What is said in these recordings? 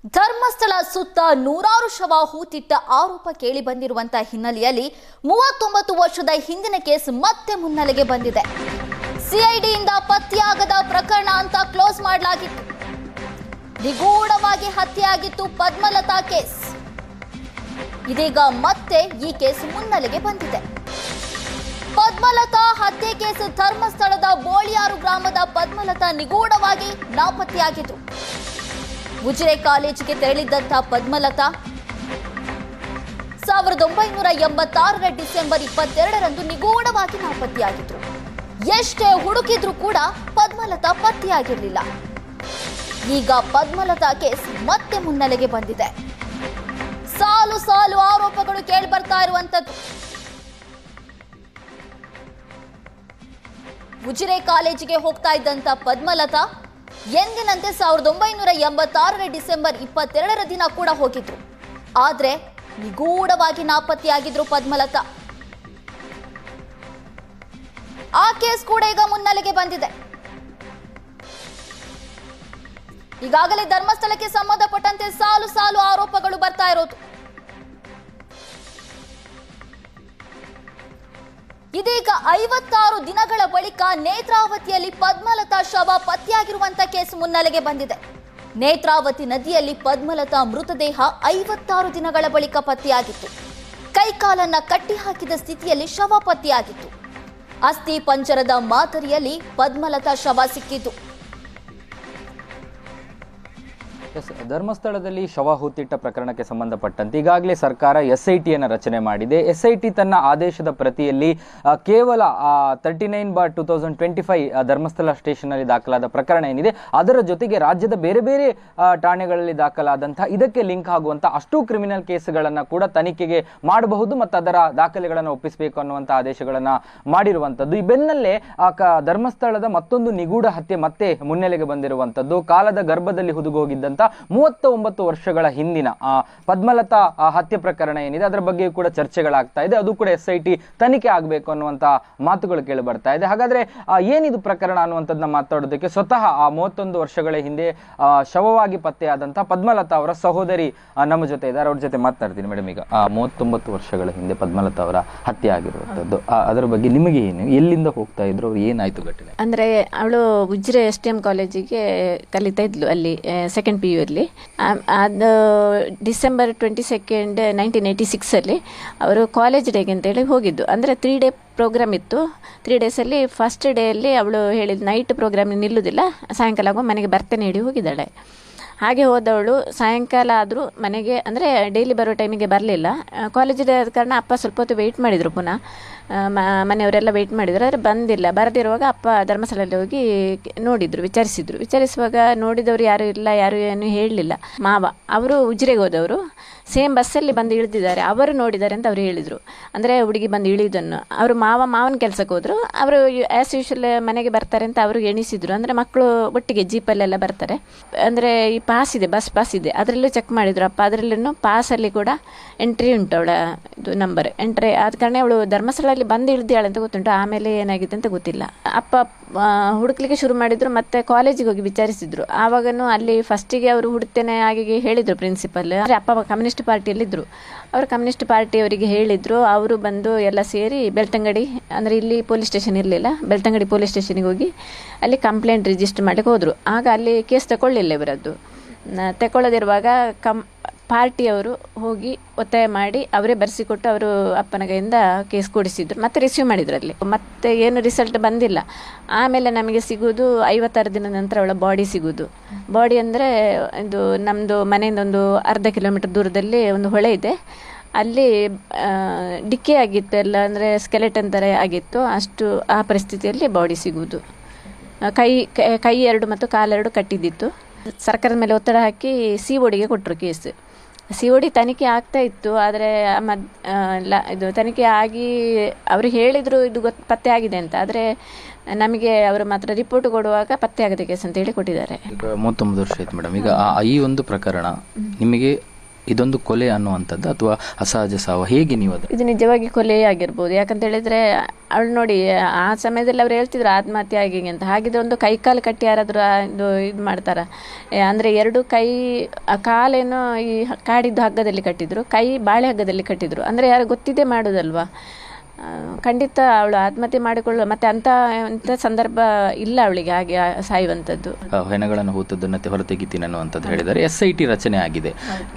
ಧರ್ಮಸ್ಥಳ ಸುತ್ತ ನೂರಾರು ಶವ ಹೂತಿಟ್ಟ ಆರೋಪ ಕೇಳಿ ಬಂದಿರುವಂತಹ ಹಿನ್ನೆಲೆಯಲ್ಲಿ 39 ವರ್ಷದ ಹಿಂದಿನ ಕೇಸ್ ಮತ್ತೆ ಮುನ್ನೆಲೆಗೆ ಬಂದಿದೆ. ಸಿಐಡಿಯಿಂದ ಪತ್ತೆಯಾಗದ ಪ್ರಕರಣ ಅಂತ ಕ್ಲೋಸ್ ಮಾಡಲಾಗಿತ್ತು. ನಿಗೂಢವಾಗಿ ಹತ್ಯೆಯಾಗಿತ್ತು ಪದ್ಮಲತಾ ಕೇಸ್. ಇದೀಗ ಮತ್ತೆ ಈ ಕೇಸ್ ಮುನ್ನೆಲೆಗೆ ಬಂದಿದೆ. ಪದ್ಮಲತಾ ಹತ್ಯೆ ಕೇಸ್ ಧರ್ಮಸ್ಥಳದ ಬೋಳಿಯಾರು ಗ್ರಾಮದ ಪದ್ಮಲತಾ ನಿಗೂಢವಾಗಿ ನಾಪತ್ತೆಯಾಗಿತ್ತು. ಉಜಿರೆ ಕಾಲೇಜಿಗೆ ತೆರಳಿದ್ದಂಥ ಪದ್ಮಲತಾ 1986ರ ಡಿಸೆಂಬರ್ 22ರಂದು ನಿಗೂಢವಾಗಿ ನಾಪತ್ತೆಯಾಗಿದ್ರು. ಎಷ್ಟೇ ಹುಡುಕಿದ್ರೂ ಕೂಡ ಪದ್ಮಲತಾ ಪತ್ತೆಯಾಗಿರಲಿಲ್ಲ. ಈಗ ಪದ್ಮಲತಾ ಕೇಸ್ ಮತ್ತೆ ಮುನ್ನೆಲೆಗೆ ಬಂದಿದೆ. ಸಾಲು ಸಾಲು ಆರೋಪಗಳು ಕೇಳಿ ಬರ್ತಾ ಇರುವಂತದ್ದು. ಉಜಿರೆ ಕಾಲೇಜಿಗೆ ಹೋಗ್ತಾ ಇದ್ದಂತ ಪದ್ಮಲತಾ ಎಂದಿನಂತೆ 1986ರ ಡಿಸೆಂಬರ್ 22ರ ದಿನ ಕೂಡ ಹೋಗಿದ್ರು. ಆದ್ರೆ ನಿಗೂಢವಾಗಿ ನಾಪತ್ತೆಯಾಗಿದ್ರು ಪದ್ಮಲತಾ. ಆ ಕೇಸ್ ಕೂಡ ಈಗ ಮುನ್ನೆಲೆಗೆ ಬಂದಿದೆ. ಈಗಾಗಲೇ ಧರ್ಮಸ್ಥಳಕ್ಕೆ ಸಂಬಂಧಪಟ್ಟಂತೆ ಸಾಲು ಸಾಲು ಆರೋಪಗಳು ಬರ್ತಾ ಇರೋದು. ಇದೀಗ 56 ದಿನಗಳ ಬಳಿಕ ನೇತ್ರಾವತಿಯಲ್ಲಿ ಪದ್ಮಲತಾ ಶವ ಪತ್ತೆಯಾಗಿರುವಂತ ಕೇಸ್ ಮುನ್ನೆಲೆಗೆ ಬಂದಿದೆ. ನೇತ್ರಾವತಿ ನದಿಯಲ್ಲಿ ಪದ್ಮಲತಾ ಮೃತದೇಹ 56 ದಿನಗಳ ಬಳಿಕ ಪತ್ತೆಯಾಗಿತ್ತು. ಕೈಕಾಲನ್ನ ಕಟ್ಟಿ ಹಾಕಿದ ಸ್ಥಿತಿಯಲ್ಲಿ ಶವ ಪತ್ತೆಯಾಗಿತ್ತು. ಅಸ್ಥಿ ಪಂಜರದ ಮಾದರಿಯಲ್ಲಿ ಪದ್ಮಲತಾ ಶವ ಸಿಕ್ಕಿತು. ಧರ್ಮಸ್ಥಳದಲ್ಲಿ ಶವ ಹೂತಿಟ್ಟ ಪ್ರಕರಣಕ್ಕೆ ಸಂಬಂಧಪಟ್ಟಂತೆ ಈಗಾಗಲೇ ಸರ್ಕಾರ SITಯನ್ನು ರಚನೆ ಮಾಡಿದೆ. SIT ತನ್ನ ಆದೇಶದ ಪ್ರತಿಯಲ್ಲಿ ಕೇವಲ 39/2025 ಧರ್ಮಸ್ಥಳ ಸ್ಟೇಷನ್ನಲ್ಲಿ ದಾಖಲಾದ ಪ್ರಕರಣ ಏನಿದೆ ಅದರ ಜೊತೆಗೆ ರಾಜ್ಯದ ಬೇರೆ ಬೇರೆ ಠಾಣೆಗಳಲ್ಲಿ ದಾಖಲಾದಂತಹ ಇದಕ್ಕೆ ಲಿಂಕ್ ಆಗುವಂತಹ ಅಷ್ಟು ಕ್ರಿಮಿನಲ್ ಕೇಸ್ಗಳನ್ನು ಕೂಡ ತನಿಖೆಗೆ ಮಾಡಬಹುದು ಮತ್ತು ಅದರ ದಾಖಲೆಗಳನ್ನು ಒಪ್ಪಿಸಬೇಕು ಅನ್ನುವಂಥ ಆದೇಶಗಳನ್ನು ಮಾಡಿರುವಂಥದ್ದು. ಈ ಬೆನ್ನಲ್ಲೇ ಧರ್ಮಸ್ಥಳದ ಮತ್ತೊಂದು ನಿಗೂಢ ಹತ್ಯೆ ಮತ್ತೆ ಮುನ್ನೆಲೆಗೆ ಬಂದಿರುವಂಥದ್ದು. ಕಾಲದ ಗರ್ಭದಲ್ಲಿ ಹುದುಗೋಗಿದ್ದಂಥ 39 ವರ್ಷಗಳ ಹಿಂದಿನ ಪದ್ಮಲತಾ ಹತ್ಯೆ ಪ್ರಕರಣ ಏನಿದೆ ಅದರ ಬಗ್ಗೆ ಕೂಡ ಚರ್ಚೆಗಳಾಗ್ತಾ ಇದೆ. ಅದು ಕೂಡ SIT ತನಿಖೆ ಆಗಬೇಕು ಅನ್ನುವಂಥ ಮಾತುಗಳು ಕೇಳಿ ಬರ್ತಾ ಇದೆ. ಹಾಗಾದ್ರೆ ಏನಿದು ಪ್ರಕರಣ ಅನ್ನುವಂಥದ್ದನ್ನ ಮಾತಾಡೋದಕ್ಕೆ ಸ್ವತಃ 31 ವರ್ಷಗಳ ಹಿಂದೆ ಶವವಾಗಿ ಪತ್ತೆಯಾದಂಥ ಪದ್ಮಲತಾ ಅವರ ಸಹೋದರಿ ನಮ್ಮ ಜೊತೆ ಇದ್ದಾರೆ. ಅವ್ರ ಜೊತೆ ಮಾತನಾಡ್ತೀನಿ. ಮೇಡಮ್, ಈಗ 39 ವರ್ಷಗಳ ಹಿಂದೆ ಪದ್ಮಲತಾ ಅವರ ಹತ್ಯೆ ಆಗಿರುವಂಥದ್ದು, ಅದರ ಬಗ್ಗೆ ನಿಮಗೆ ಏನು, ಎಲ್ಲಿಂದ ಹೋಗ್ತಾ ಇದ್ರು, ಅವ್ರು ಏನಾಯ್ತು ಘಟನೆ? ಅಂದ್ರೆ ಅವಳು ಉಜಿರೆ STM ಕಾಲೇಜಿಗೆ ಕಲಿತಾ ಇದ್ಲು, ಅಲ್ಲಿ ಸೆಕೆಂಡ್ PU ಅಲ್ಲಿ. ಅದು ಡಿಸೆಂಬರ್ 22, 1986 ಅಲ್ಲಿ ಅವರು ಕಾಲೇಜ್ ಡೇಗೆ ಅಂತೇಳಿ ಹೋಗಿದ್ದು. ಅಂದರೆ 3 ಡೇ ಪ್ರೋಗ್ರಾಮ್ ಇತ್ತು. 3 ಡೇಸಲ್ಲಿ ಫಸ್ಟ್ ಡೇ ಅಲ್ಲಿ ಅವಳು ಹೇಳಿದ ನೈಟ್ ಪ್ರೋಗ್ರಾಮ್ ನಿಲ್ಲುವುದಿಲ್ಲ, ಸಾಯಂಕಾಲ ಆಗೋ ಮನೆಗೆ ಬರ್ತೇನೆ ಹೇಳಿ ಹೋಗಿದ್ದಾಳೆ. ಹಾಗೆ ಹೋದವಳು ಸಾಯಂಕಾಲ ಆದರೂ ಮನೆಗೆ, ಅಂದರೆ ಡೈಲಿ ಬರೋ ಟೈಮಿಗೆ ಬರಲಿಲ್ಲ. ಕಾಲೇಜಿನ ಕಾರಣ ಅಪ್ಪ ಸ್ವಲ್ಪ ಹೊತ್ತು ವೆಯ್ಟ್ ಮಾಡಿದರು. ಪುನಃ ಮನೆಯವರೆಲ್ಲ ವೆಯ್ಟ್ ಮಾಡಿದರು, ಆದರೆ ಬಂದಿಲ್ಲ. ಬರದಿರುವಾಗ ಅಪ್ಪ ಧರ್ಮಸ್ಥಳದಲ್ಲಿ ಹೋಗಿ ನೋಡಿದರು, ವಿಚಾರಿಸುವಾಗ ನೋಡಿದವರು ಯಾರೂ ಇಲ್ಲ, ಯಾರು ಏನು ಹೇಳಲಿಲ್ಲ. ಮಾವ ಅವರು ಉಜಿರೆಗೆ ಹೋದವರು ಸೇಮ್ ಬಸ್ಸಲ್ಲಿ ಬಂದು ಇಳಿದಿದ್ದಾರೆ, ಅವರು ನೋಡಿದ್ದಾರೆ ಅಂತ ಅವರು ಹೇಳಿದರು. ಅಂದರೆ ಹುಡುಗಿ ಬಂದು ಇಳಿಯೋದನ್ನು ಅವರು ಮಾವನ ಕೆಲಸಕ್ಕೆ ಹೋದರು. ಅವರು ಆ್ಯಸ್ ಯೂಶುವಲ್ ಮನೆಗೆ ಬರ್ತಾರೆ ಅಂತ ಅವರು ಎಣಿಸಿದ್ರು. ಅಂದರೆ ಮಕ್ಕಳು ಒಟ್ಟಿಗೆ ಜೀಪಲ್ಲೆಲ್ಲ ಬರ್ತಾರೆ. ಅಂದರೆ ಈ ಪಾಸ್ ಇದೆ, ಬಸ್ ಪಾಸ್ ಇದೆ, ಅದರಲ್ಲೂ ಚೆಕ್ ಮಾಡಿದ್ರು ಅಪ್ಪ. ಅದರಲ್ಲೂ ಪಾಸಲ್ಲಿ ಕೂಡ ಎಂಟ್ರಿ ಉಂಟು, ಅವಳ ಇದು ನಂಬರ್ ಎಂಟ್ರಿ. ಆದ ಕಾರಣ ಅವಳು ಧರ್ಮಸ್ಥಳದಲ್ಲಿ ಬಂದು ಇಳಿದಾಳೆ ಅಂತ ಗೊತ್ತುಂಟು. ಆಮೇಲೆ ಏನಾಗಿದೆ ಅಂತ ಗೊತ್ತಿಲ್ಲ. ಅಪ್ಪ ಹುಡುಕ್ಲಿಕ್ಕೆ ಶುರು ಮಾಡಿದ್ರು, ಮತ್ತೆ ಕಾಲೇಜಿಗೆ ಹೋಗಿ ವಿಚಾರಿಸಿದ್ರು. ಆವಾಗನೂ ಅಲ್ಲಿ ಫಸ್ಟಿಗೆ ಅವರು ಹುಡುಕ್ತೇನೆ ಹಾಗೆ ಹೇಳಿದರು ಪ್ರಿನ್ಸಿಪಲ್. ಅಂದರೆ ಅಪ್ಪ ಕಮ್ಯುನಿಸ್ಟ್ ಪಾರ್ಟಿಯಲ್ಲಿದ್ದರು. ಅವರು ಕಮ್ಯುನಿಸ್ಟ್ ಪಾರ್ಟಿಯವರಿಗೆ ಹೇಳಿದರು. ಅವರು ಬಂದು ಎಲ್ಲ ಸೇರಿ ಬೆಳ್ತಂಗಡಿ, ಅಂದರೆ ಇಲ್ಲಿ ಪೊಲೀಸ್ ಸ್ಟೇಷನ್ ಇರಲಿಲ್ಲ, ಬೆಳ್ತಂಗಡಿ ಪೊಲೀಸ್ ಸ್ಟೇಷನಿಗೆ ಹೋಗಿ ಅಲ್ಲಿ ಕಂಪ್ಲೇಂಟ್ ರಿಜಿಸ್ಟರ್ ಮಾಡಲಿಕ್ಕೆ ಹೋದರು. ಆಗ ಅಲ್ಲಿ ಕೇಸ್ ತಗೊಳ್ಳಿಲ್ಲ ಇವರದ್ದು. ತಗೊಳ್ಳದಿರುವಾಗ ಪಾರ್ಟಿಯವರು ಹೋಗಿ ಒತ್ತಾಯ ಮಾಡಿ ಅವರೇ ಬರೆಸಿಕೊಟ್ಟು ಅವರು ಅಪ್ಪನ ಕೈಯಿಂದ ಕೇಸ್ ಕೊಡಿಸಿದ್ರು. ಮತ್ತೆ ರಿಸೀವ್ ಮಾಡಿದ್ರು. ಅಲ್ಲಿ ಮತ್ತೆ ಏನು ರಿಸಲ್ಟ್ ಬಂದಿಲ್ಲ. ಆಮೇಲೆ ನಮಗೆ ಸಿಗೋದು 56 ದಿನದ ನಂತರ ಅವಳ ಬಾಡಿ ಸಿಗೋದು. ಬಾಡಿ ಅಂದರೆ ಇದು ನಮ್ಮದು ಮನೆಯಿಂದ ಒಂದು ಅರ್ಧ ಕಿಲೋಮೀಟರ್ ದೂರದಲ್ಲಿ ಒಂದು ಹೊಳೆ ಇದೆ, ಅಲ್ಲಿ ಡಿಕ್ಕೆ ಆಗಿತ್ತು ಎಲ್ಲ, ಅಂದರೆ ಸ್ಕೆಲೆಟನ್ ಥರ ಆಗಿತ್ತು. ಅಷ್ಟು ಆ ಪರಿಸ್ಥಿತಿಯಲ್ಲಿ ಬಾಡಿ ಸಿಗೋದು. ಕೈ 2 ಮತ್ತು ಕಾಲು 2 ಕಟ್ಟಿದ್ದಿತ್ತು. ಸರ್ಕಾರದ ಮೇಲೆ ಒತ್ತಡ ಹಾಕಿ CODಗೆ ಕೊಟ್ಟರು ಕೇಸ್. COD ತನಿಖೆ ಆಗ್ತಾ ಇತ್ತು. ಆದರೆ ಇದು ತನಿಖೆ ಆಗಿ ಅವರು ಹೇಳಿದರು ಇದು ಪತ್ತೆ ಆಗಿದೆ ಅಂತ. ಆದರೆ ನಮಗೆ ಅವರು ಮಾತ್ರ ರಿಪೋರ್ಟ್ ಕೊಡುವಾಗ ಪತ್ತೆ ಆಗದೆ ಕೇಸ್ ಅಂತ ಹೇಳಿ ಕೊಟ್ಟಿದ್ದಾರೆ. 39 ವರ್ಷ ಆಯ್ತು ಮೇಡಮ್. ಈಗ ಈ ಒಂದು ಪ್ರಕರಣ ನಿಮಗೆ ಇದೊಂದು ಕೊಲೆ ಅನ್ನುವಂಥದ್ದು ಅಥವಾ ಅಸಹಜ ಸಾವು, ಹೇಗೆ ನೀವು ಅದು? ಇದು ನಿಜವಾಗಿ ಕೊಲೆಯೇ ಆಗಿರ್ಬೋದು. ಯಾಕಂತ ಹೇಳಿದ್ರೆ ಅವಳು ನೋಡಿ ಆ ಸಮಯದಲ್ಲಿ ಅವ್ರು ಹೇಳ್ತಿದ್ರು ಆತ್ಮಹತ್ಯೆ ಆಗಿ ಅಂತ. ಹಾಗಿದ್ರೆ ಒಂದು ಕೈ ಕಾಲು ಕಟ್ಟಿ ಯಾರಾದರೂ ಇದು ಮಾಡ್ತಾರ? ಅಂದರೆ ಎರಡು ಕೈ ಕಾಲೇನೋ ಈ ಕಾಡಿದ್ದು ಹಗ್ಗದಲ್ಲಿ ಕಟ್ಟಿದ್ರು, ಕೈ ಬಾಳೆ ಹಗ್ಗದಲ್ಲಿ ಕಟ್ಟಿದ್ರು. ಅಂದರೆ ಯಾರು ಗೊತ್ತಿದೆ ಮಾಡೋದಲ್ವಾ? ಖಂಡಿತ ಅವಳು ಆತ್ಮಹತ್ಯೆ ಮಾಡಿಕೊಳ್ಳುವ ಮತ್ತೆ ಅಂತ ಸಂದರ್ಭ ಇಲ್ಲ ಅವಳಿಗೆ ಹಾಗೆ ಸಾಯುವಂಥದ್ದು. ಹೆಣಗಳನ್ನು ಹೂತದ್ದನ್ನು ಹೊರತೆಗಿತೀನಿ ಅನ್ನುವಂಥದ್ದು ಹೇಳಿದ್ದಾರೆ. SIT ರಚನೆ ಆಗಿದೆ.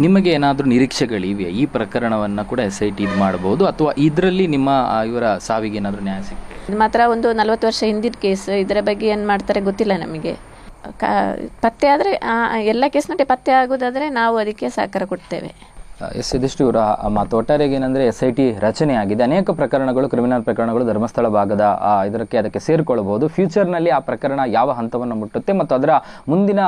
ನಿಮಗೆ ಏನಾದರೂ ನಿರೀಕ್ಷೆಗಳಿವೆ ಈ ಪ್ರಕರಣವನ್ನು ಕೂಡ SIT ಇದು ಮಾಡಬಹುದು ಅಥವಾ ಇದರಲ್ಲಿ ನಿಮ್ಮ ಇವರ ಸಾವಿಗೆ ಏನಾದರೂ ನ್ಯಾಯ ಸಿಗ್ತದೆ? ಇದು ಮಾತ್ರ ಒಂದು 40 ವರ್ಷ ಹಿಂದಿನ ಕೇಸ್. ಇದರ ಬಗ್ಗೆ ಏನು ಮಾಡ್ತಾರೆ ಗೊತ್ತಿಲ್ಲ ನಮಗೆ. ಪತ್ತೆ ಆದರೆ ಎಲ್ಲ ಕೇಸ್ನಲ್ಲಿ ಪತ್ತೆ ಆಗೋದಾದರೆ ನಾವು ಅದಕ್ಕೆ ಸಹಕಾರ ಕೊಡ್ತೇವೆ. ಇದಿಷ್ಟು ಇವರ ಮಾತು. ಒಟ್ಟಾರೆಗೆ ಏನಂದರೆ SIT ರಚನೆ ಆಗಿದೆ. ಅನೇಕ ಪ್ರಕರಣಗಳು, ಕ್ರಿಮಿನಲ್ ಪ್ರಕರಣಗಳು ಧರ್ಮಸ್ಥಳ ಭಾಗದ ಅದಕ್ಕೆ ಸೇರಿಕೊಳ್ಳಬಹುದು. ಫ್ಯೂಚರ್ನಲ್ಲಿ ಆ ಪ್ರಕರಣ ಯಾವ ಹಂತವನ್ನು ಮುಟ್ಟುತ್ತೆ ಮತ್ತು ಅದರ ಮುಂದಿನ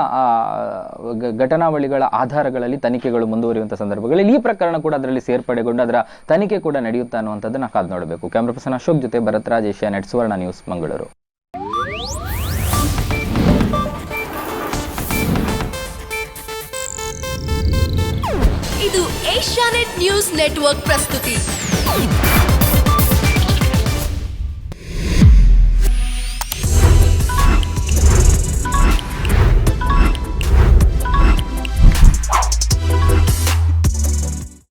ಘಟನಾವಳಿಗಳ ಆಧಾರಗಳಲ್ಲಿ ತನಿಖೆಗಳು ಮುಂದುವರಿಯುವಂಥ ಸಂದರ್ಭಗಳಲ್ಲಿ ಈ ಪ್ರಕರಣ ಕೂಡ ಅದರಲ್ಲಿ ಸೇರ್ಪಡೆಗೊಂಡು ಅದರ ತನಿಖೆ ಕೂಡ ನಡೆಯುತ್ತಾ ಅನ್ನುವಂಥದ್ದನ್ನು ಕಾದು ನೋಡಬೇಕು. ಕ್ಯಾಮ್ರಾ ಪರ್ಸನ್ ಅಶೋಕ್ ಜೊತೆ ಭರತ್ರಾಜ್, ಏಷ್ಯಾನೆಟ್ ಸುವರ್ಣ ನ್ಯೂಸ್, ಮಂಗಳೂರು. ಇದು ಏಷ್ಯಾನೆಟ್ ನ್ಯೂಸ್ ನೆಟ್ವರ್ಕ್ ಪ್ರಸ್ತುತಿ.